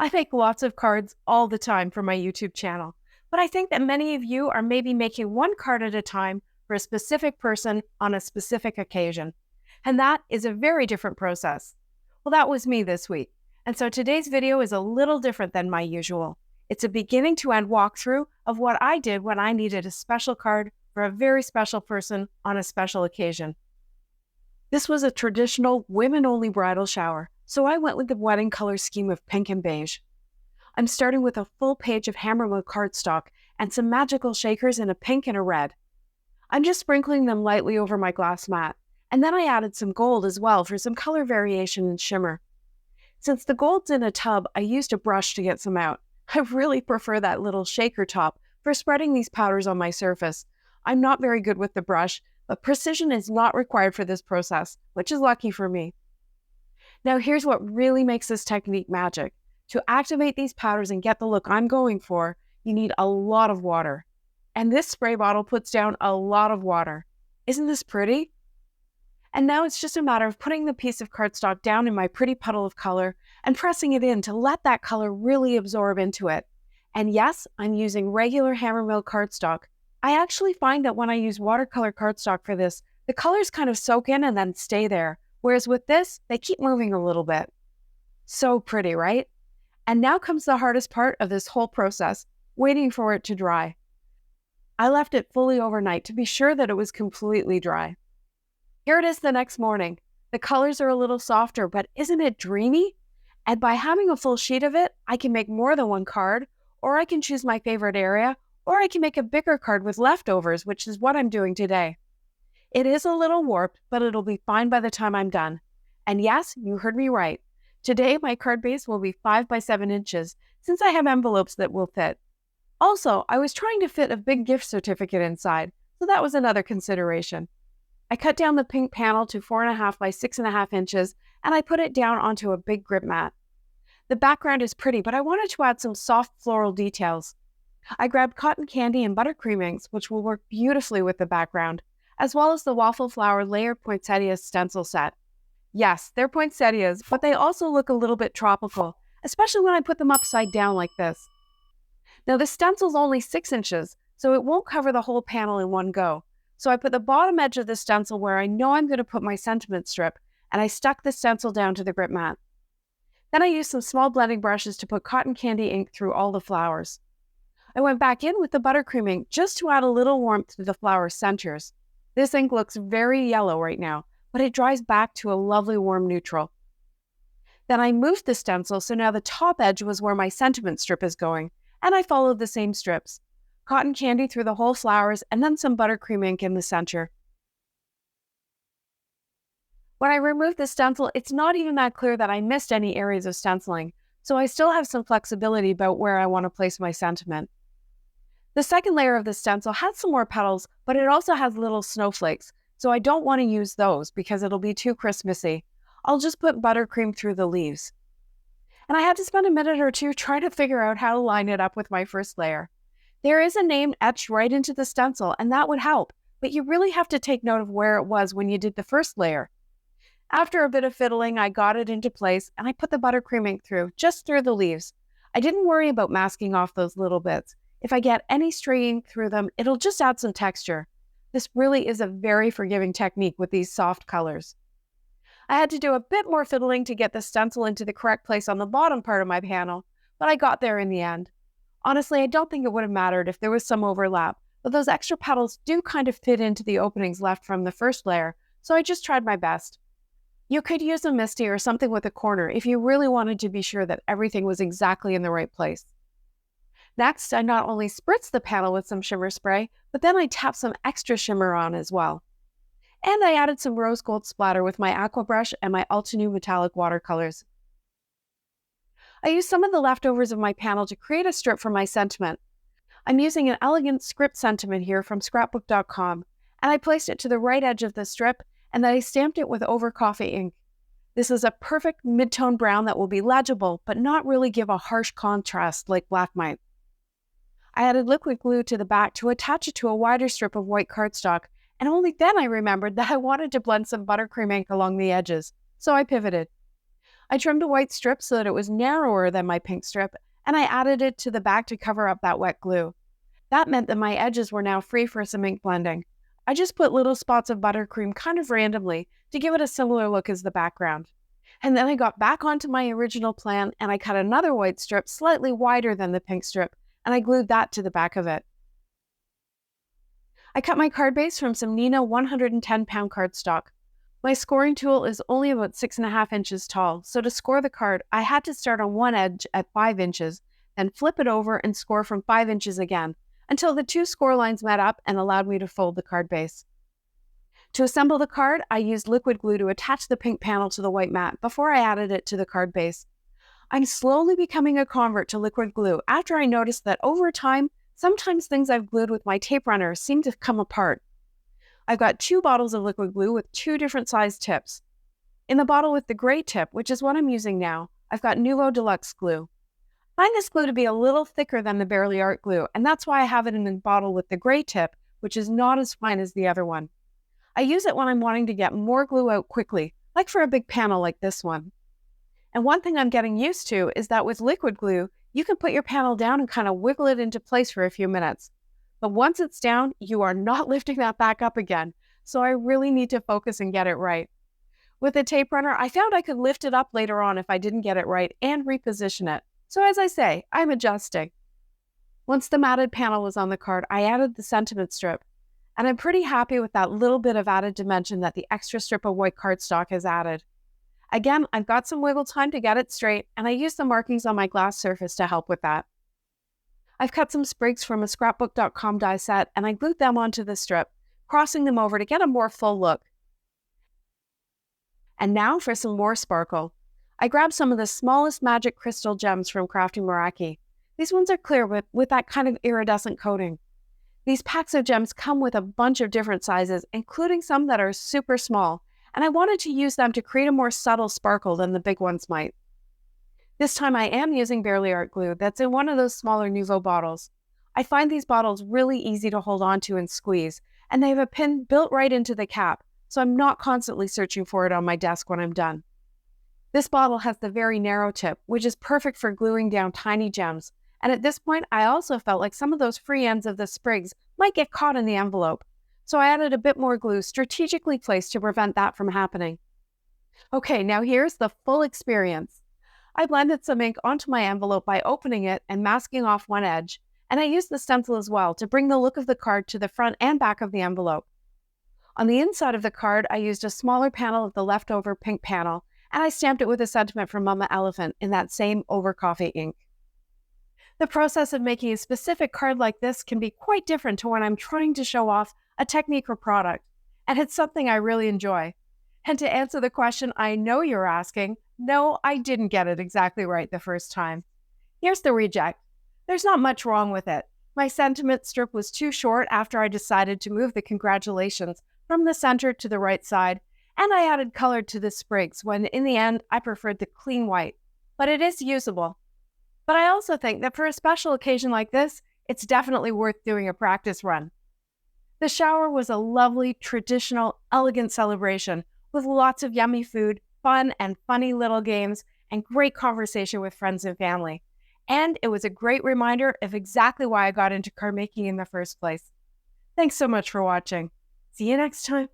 I make lots of cards all the time for my YouTube channel, but I think that many of you are maybe making one card at a time for a specific person on a specific occasion. And that is a very different process. Well, that was me this week. And so today's video is a little different than my usual. It's a beginning to end walkthrough of what I did when I needed a special card for a very special person on a special occasion. This was a traditional women-only bridal shower, so I went with the wedding color scheme of pink and beige. I'm starting with a full page of hammermill cardstock and some magical shakers in a pink and a red. I'm just sprinkling them lightly over my glass mat, and then I added some gold as well for some color variation and shimmer. Since the gold's in a tub, I used a brush to get some out. I really prefer that little shaker top for spreading these powders on my surface. I'm not very good with the brush, but precision is not required for this process, which is lucky for me. Now here's what really makes this technique magic. To activate these powders and get the look I'm going for, you need a lot of water. And this spray bottle puts down a lot of water. Isn't this pretty? And now it's just a matter of putting the piece of cardstock down in my pretty puddle of color and pressing it in to let that color really absorb into it. And yes, I'm using regular hammermill cardstock. I actually find that when I use watercolor cardstock for this, the colors kind of soak in and then stay there, whereas with this, they keep moving a little bit. So pretty, right? And now comes the hardest part of this whole process, waiting for it to dry. I left it fully overnight to be sure that it was completely dry. Here it is the next morning. The colors are a little softer, but isn't it dreamy? And by having a full sheet of it, I can make more than one card, or I can choose my favorite area, or I can make a bigger card with leftovers, which is what I'm doing today. It is a little warped, but it'll be fine by the time I'm done. And yes, you heard me right. Today, my card base will be 5 by 7 inches, since I have envelopes that will fit. Also, I was trying to fit a big gift certificate inside, so that was another consideration. I cut down the pink panel to 4.5 by 6.5 inches, and I put it down onto a big grip mat. The background is pretty, but I wanted to add some soft floral details. I grabbed cotton candy and buttercream inks, which will work beautifully with the background, as well as the Waffle Flower Layered Poinsettia stencil set. Yes, they're poinsettias, but they also look a little bit tropical, especially when I put them upside down like this. Now the stencil's only 6 inches, so it won't cover the whole panel in one go. So I put the bottom edge of the stencil where I know I'm going to put my sentiment strip, and I stuck the stencil down to the grip mat. Then I used some small blending brushes to put cotton candy ink through all the flowers. I went back in with the buttercream ink just to add a little warmth to the flower centers. This ink looks very yellow right now, but it dries back to a lovely warm neutral. Then I moved the stencil so now the top edge was where my sentiment strip is going, and I followed the same strips. Cotton candy through the whole flowers and then some buttercream ink in the center. When I removed the stencil, it's not even that clear that I missed any areas of stenciling, so I still have some flexibility about where I want to place my sentiment. The second layer of the stencil has some more petals, but it also has little snowflakes, so I don't want to use those because it'll be too Christmassy. I'll just put buttercream through the leaves. And I had to spend a minute or two trying to figure out how to line it up with my first layer. There is a name etched right into the stencil, and that would help, but you really have to take note of where it was when you did the first layer. After a bit of fiddling, I got it into place, and I put the buttercream ink through, just through the leaves. I didn't worry about masking off those little bits. If I get any stray ink through them, it'll just add some texture. This really is a very forgiving technique with these soft colors. I had to do a bit more fiddling to get the stencil into the correct place on the bottom part of my panel, but I got there in the end. Honestly, I don't think it would have mattered if there was some overlap, but those extra petals do kind of fit into the openings left from the first layer, so I just tried my best. You could use a MISTI or something with a corner if you really wanted to be sure that everything was exactly in the right place. Next, I not only spritzed the panel with some shimmer spray, but then I tapped some extra shimmer on as well. And I added some rose gold splatter with my aqua brush and my Altenew metallic watercolors. I used some of the leftovers of my panel to create a strip for my sentiment. I'm using an elegant script sentiment here from scrapbook.com, and I placed it to the right edge of the strip, and then I stamped it with over coffee ink. This is a perfect mid-tone brown that will be legible, but not really give a harsh contrast like black might. I added liquid glue to the back to attach it to a wider strip of white cardstock, and only then I remembered that I wanted to blend some buttercream ink along the edges, so I pivoted. I trimmed a white strip so that it was narrower than my pink strip, and I added it to the back to cover up that wet glue. That meant that my edges were now free for some ink blending. I just put little spots of buttercream kind of randomly to give it a similar look as the background. And then I got back onto my original plan and I cut another white strip slightly wider than the pink strip, and I glued that to the back of it. I cut my card base from some Neenah 110-pound cardstock. My scoring tool is only about 6.5 inches tall, so to score the card, I had to start on one edge at 5 inches, then flip it over and score from 5 inches again, until the two score lines met up and allowed me to fold the card base. To assemble the card, I used liquid glue to attach the pink panel to the white mat before I added it to the card base. I'm slowly becoming a convert to liquid glue after I noticed that over time, sometimes things I've glued with my tape runner seem to come apart. I've got 2 bottles of liquid glue with 2 different size tips. In the bottle with the gray tip, which is what I'm using now, I've got Nuvo DELUXE glue. I find this glue to be a little thicker than the Barely Art glue, and that's why I have it in the bottle with the gray tip, which is not as fine as the other one. I use it when I'm wanting to get more glue out quickly, like for a big panel like this one. And one thing I'm getting used to is that with liquid glue, you can put your panel down and kind of wiggle it into place for a few minutes. But once it's down, you are not lifting that back up again, so I really need to focus and get it right. With a tape runner, I found I could lift it up later on if I didn't get it right and reposition it. So as I say, I'm adjusting. Once the matted panel was on the card, I added the sentiment strip. And I'm pretty happy with that little bit of added dimension that the extra strip of white cardstock has added. Again, I've got some wiggle time to get it straight, and I used the markings on my glass surface to help with that. I've cut some sprigs from a scrapbook.com die set, and I glued them onto the strip, crossing them over to get a more full look. And now for some more sparkle. I grabbed some of the smallest magic crystal gems from Crafty Meraki. These ones are clear with that kind of iridescent coating. These packs of gems come with a bunch of different sizes, including some that are super small, and I wanted to use them to create a more subtle sparkle than the big ones might. This time I am using Barely Art glue that's in one of those smaller Nuvo bottles. I find these bottles really easy to hold onto and squeeze, and they have a pin built right into the cap, so I'm not constantly searching for it on my desk when I'm done. This bottle has the very narrow tip, which is perfect for gluing down tiny gems. And at this point, I also felt like some of those free ends of the sprigs might get caught in the envelope. So I added a bit more glue strategically placed to prevent that from happening. Okay, now here's the full experience. I blended some ink onto my envelope by opening it and masking off one edge, and I used the stencil as well to bring the look of the card to the front and back of the envelope. On the inside of the card, I used a smaller panel of the leftover pink panel, and I stamped it with a sentiment from Mama Elephant in that same over coffee ink. The process of making a specific card like this can be quite different to when I'm trying to show off a technique or product, and it's something I really enjoy. And to answer the question I know you're asking, no, I didn't get it exactly right the first time. Here's the reject. There's not much wrong with it. My sentiment strip was too short after I decided to move the congratulations from the center to the right side, and I added color to the sprigs when in the end I preferred the clean white, but it is usable. But I also think that for a special occasion like this, it's definitely worth doing a practice run. The shower was a lovely, traditional, elegant celebration with lots of yummy food, fun and funny little games, and great conversation with friends and family. And it was a great reminder of exactly why I got into card making in the first place. Thanks so much for watching. See you next time.